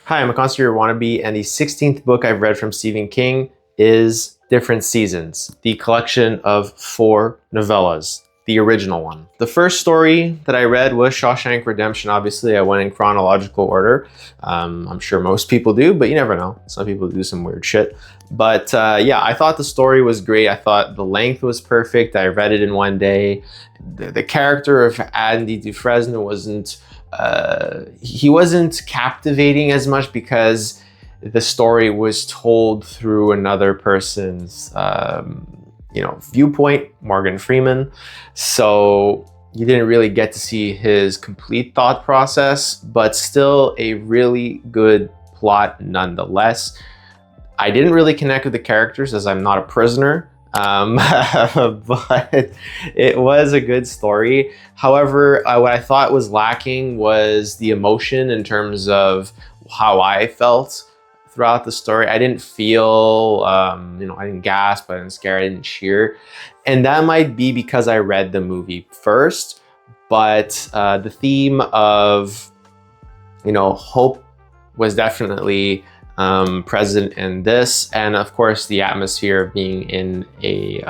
Hi, I'm a connoisseur wannabe, and the 16th book I've read from Stephen King is Different Seasons, the collection of 4 novellas, the original one. The first story that I read was Shawshank Redemption. Obviously, I went in chronological order. I'm sure most people do, but you never know. Some people do some weird shit. But yeah, I thought the story was great. I thought the length was perfect. I read it in one day. The character of Andy Dufresne he wasn't captivating as much because the story was told through another person's viewpoint, Morgan Freeman. So you didn't really get to see his complete thought process, but still a really good plot nonetheless. I didn't really connect with the characters as I'm not a prisoner, but it was a good story. However, what I thought was lacking was the emotion in terms of how I felt throughout the story. I didn't feel, I didn't gasp, I didn't scare, I didn't cheer. And that might be because I read the movie first, but the theme of, hope was definitely present in this, and of course the atmosphere of being in a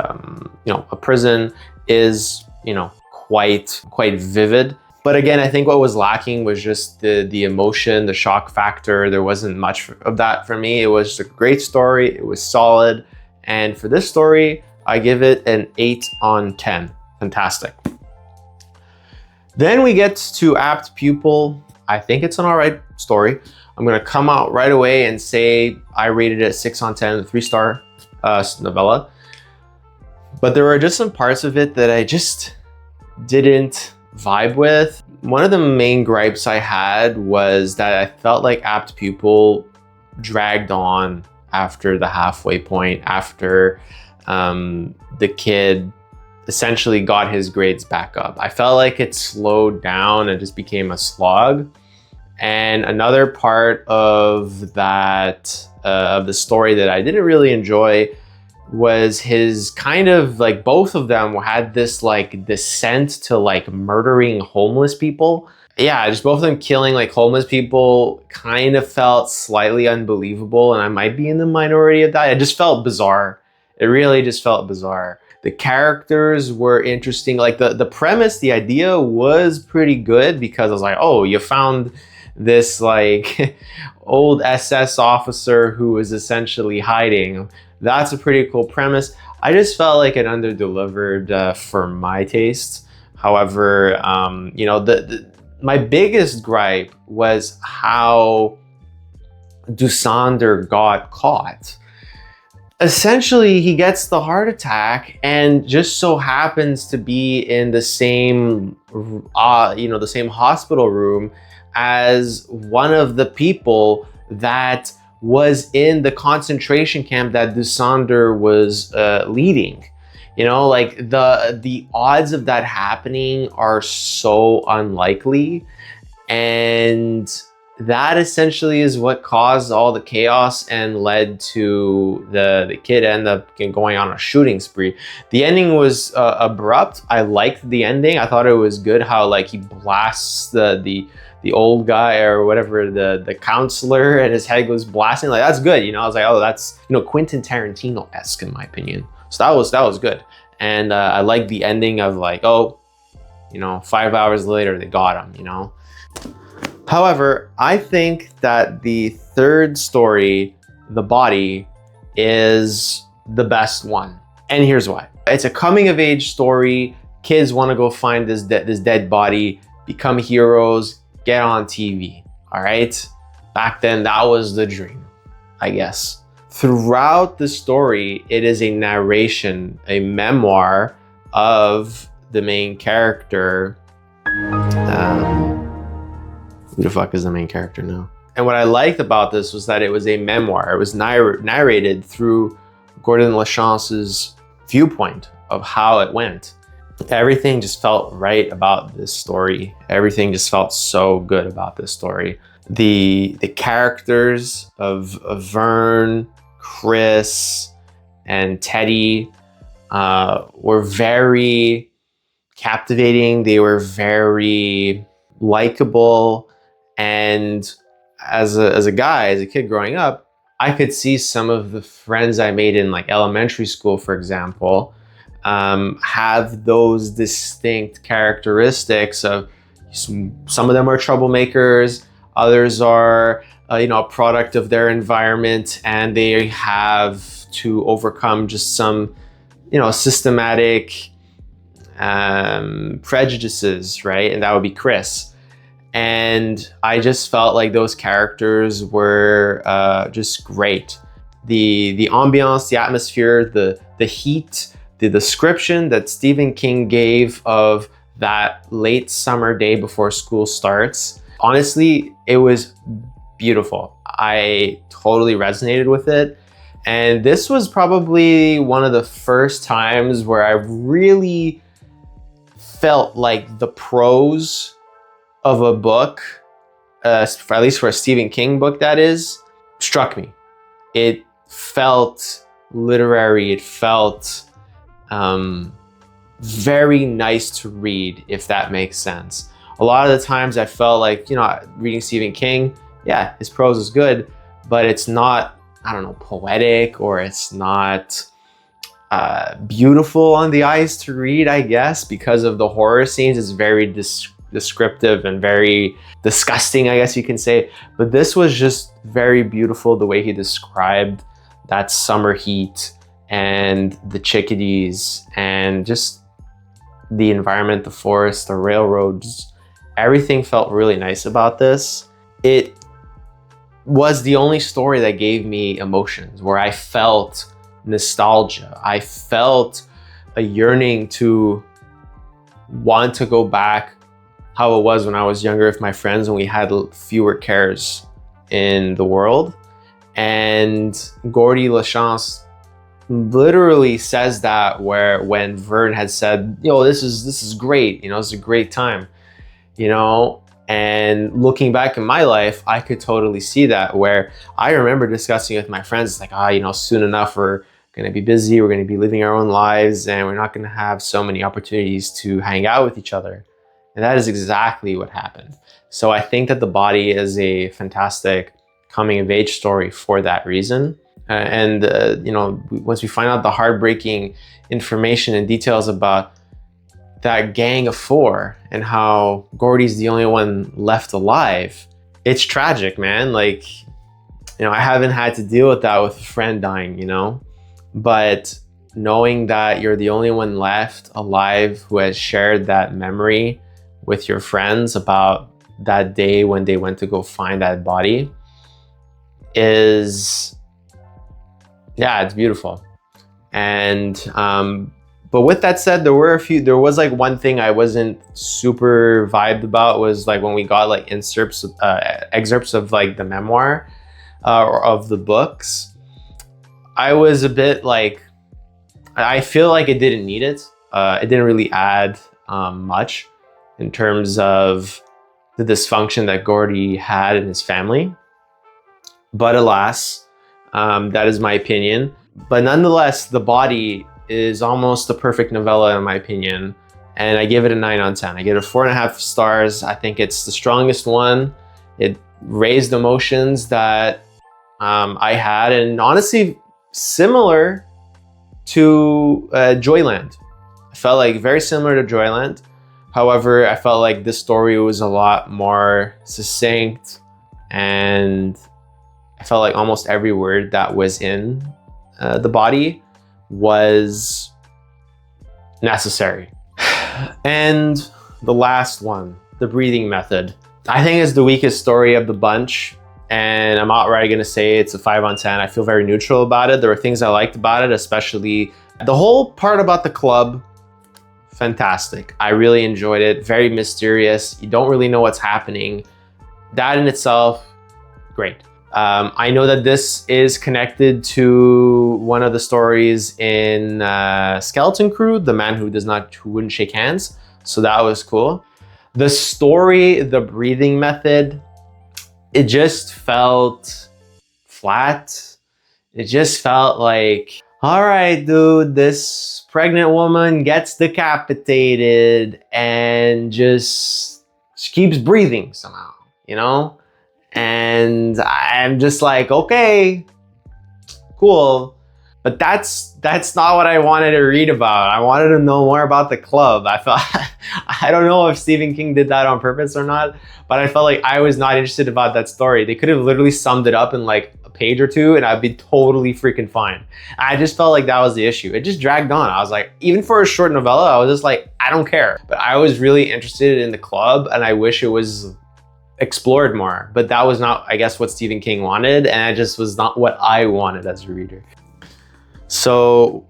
prison is quite vivid. But again, I think what was lacking was just the emotion, the shock factor. There wasn't much of that for me. It was a great story, it was solid, and for this story I give it an 8 on 10. Fantastic. Then we get to Apt Pupil. I think it's an alright story. I'm gonna come out right away and say I rated it 6 on 10, 3-star novella. But there were just some parts of it that I just didn't vibe with. One of the main gripes I had was that I felt like Apt Pupil dragged on after the halfway point, after the kid essentially got his grades back up. I felt like it slowed down and just became a slog. And another part of that, of the story that I didn't really enjoy was his kind of like, both of them had this like descent to like murdering homeless people. Yeah, just both of them killing like homeless people kind of felt slightly unbelievable, and I might be in the minority of that. It just felt bizarre. It really just felt bizarre. The characters were interesting. Like the premise, the idea was pretty good because I was like, oh, you found this like old SS officer who was essentially hiding. That's a pretty cool premise. I just felt like it under-delivered for my taste. However, my biggest gripe was how Dussander got caught. Essentially, he gets the heart attack and just so happens to be in the same, the same hospital room as one of the people that was in the concentration camp that Dussander was leading. Like the odds of that happening are so unlikely, and that essentially is what caused all the chaos and led to the kid end up going on a shooting spree. The ending was abrupt. I liked the ending. I thought it was good how like he blasts the old guy or whatever, the counselor, and his head goes blasting. Like, that's good. I was like, oh, that's Quentin Tarantino-esque in my opinion. So that was good. And I like the ending of like, oh, 5 hours later they got him. However, I think that the third story, The Body, is the best one. And here's why. It's a coming of age story. Kids want to go find this dead body, become heroes, get on TV. All right. Back then, that was the dream, I guess. Throughout the story, it is a narration, a memoir of the main character. Who the fuck is the main character now? And what I liked about this was that it was a memoir. It was narrated through Gordon LaChance's viewpoint of how it went. Everything just felt right about this story. Everything just felt so good about this story. The characters of Vern, Chris, and Teddy were very captivating. They were very likable. And as a guy, as a kid growing up, I could see some of the friends I made in like elementary school, for example, have those distinct characteristics of some of them are troublemakers, others are a product of their environment, and they have to overcome just some systematic prejudices, right? And that would be Chris. And I just felt like those characters were just great. The ambiance, the atmosphere, the heat, the description that Stephen King gave of that late summer day before school starts. Honestly, it was beautiful. I totally resonated with it. And this was probably one of the first times where I really felt like the prose of a book, at least for a Stephen King book that is, struck me. It felt literary. It felt very nice to read, if that makes sense. A lot of the times I felt like, reading Stephen King, yeah, his prose is good, but it's not, I don't know, poetic, or it's not beautiful on the eyes to read, I guess, because of the horror scenes. It's very descriptive and very disgusting, I guess you can say. But this was just very beautiful, the way he described that summer heat and the chickadees and just the environment, the forest, the railroads. Everything felt really nice about this. It was the only story that gave me emotions, where I felt nostalgia. I felt a yearning to want to go back how it was when I was younger with my friends, when we had fewer cares in the world. And Gordy LaChance literally says that, where when Vern had said, this is great, it's a great time, and looking back in my life, I could totally see that, where I remember discussing with my friends, like, soon enough we're going to be busy, we're going to be living our own lives, and we're not going to have so many opportunities to hang out with each other. And that is exactly what happened. So I think that The Body is a fantastic coming of age story for that reason. Once we find out the heartbreaking information and details about that gang of four and how Gordy's the only one left alive, it's tragic, man. Like, I haven't had to deal with that with a friend dying, but knowing that you're the only one left alive who has shared that memory with your friends about that day when they went to go find that body is, yeah, it's beautiful. And but with that said, there was like one thing I wasn't super vibed about, was like when we got like excerpts of like the memoir or of the books. I was a bit like, I feel like it didn't need it. It didn't really add much in terms of the dysfunction that Gordy had in his family. But alas, that is my opinion. But nonetheless, The Body is almost the perfect novella in my opinion. And I give it a 9 on 10. I give it 4.5 stars. I think it's the strongest one. It raised emotions that I had, and honestly, similar to Joyland. I felt like very similar to Joyland. However, I felt like this story was a lot more succinct, and I felt like almost every word that was in The Body was necessary. And the last one, The Breathing Method. I think it's the weakest story of the bunch, and I'm outright gonna say it's a 5 on 10. I feel very neutral about it. There were things I liked about it, especially the whole part about the club. Fantastic. I really enjoyed it. Very mysterious. You don't really know what's happening. That in itself, great. I know that this is connected to one of the stories in Skeleton Crew, The Man Who Wouldn't Shake Hands. So that was cool. The story, The Breathing Method, it just felt flat. It just felt like, all right, dude, this pregnant woman gets decapitated and just she keeps breathing somehow, And I'm just like, okay, cool. But that's not what I wanted to read about. I wanted to know more about the club. I felt, I don't know if Stephen King did that on purpose or not, but I felt like I was not interested about that story. They could have literally summed it up in like a page or two and I'd be totally freaking fine. I just felt like that was the issue. It just dragged on. I was like, even for a short novella, I was just like, I don't care. But I was really interested in the club and I wish it was explored more. But that was not, I guess, what Stephen King wanted. And it just was not what I wanted as a reader. So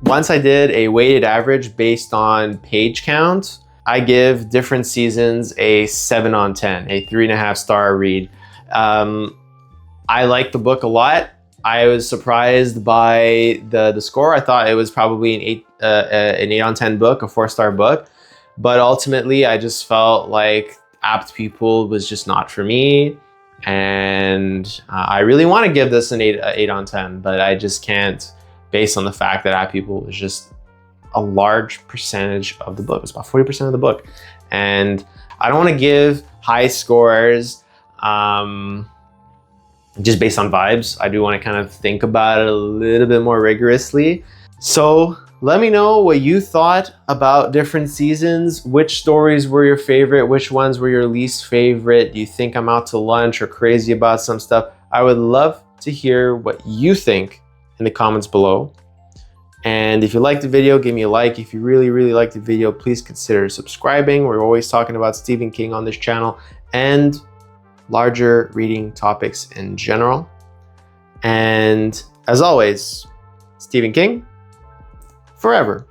once I did a weighted average based on page count, I give different seasons a 7 on 10, a 3.5 star read. I like the book a lot. I was surprised by the score. I thought it was probably an 8 on 10 book, a 4-star book. But ultimately, I just felt like Apt Pupil was just not for me. And I really want to give this an 8 on 10, but I just can't, based on the fact that Apt Pupil was just a large percentage of the book. It's about 40% of the book. And I don't want to give high scores just based on vibes. I do want to kind of think about it a little bit more rigorously. So let me know what you thought about different seasons. Which stories were your favorite? Which ones were your least favorite? Do you think I'm out to lunch or crazy about some stuff? I would love to hear what you think in the comments below. And if you liked the video, give me a like. If you really, really liked the video, please consider subscribing. We're always talking about Stephen King on this channel and larger reading topics in general. And as always, Stephen King forever.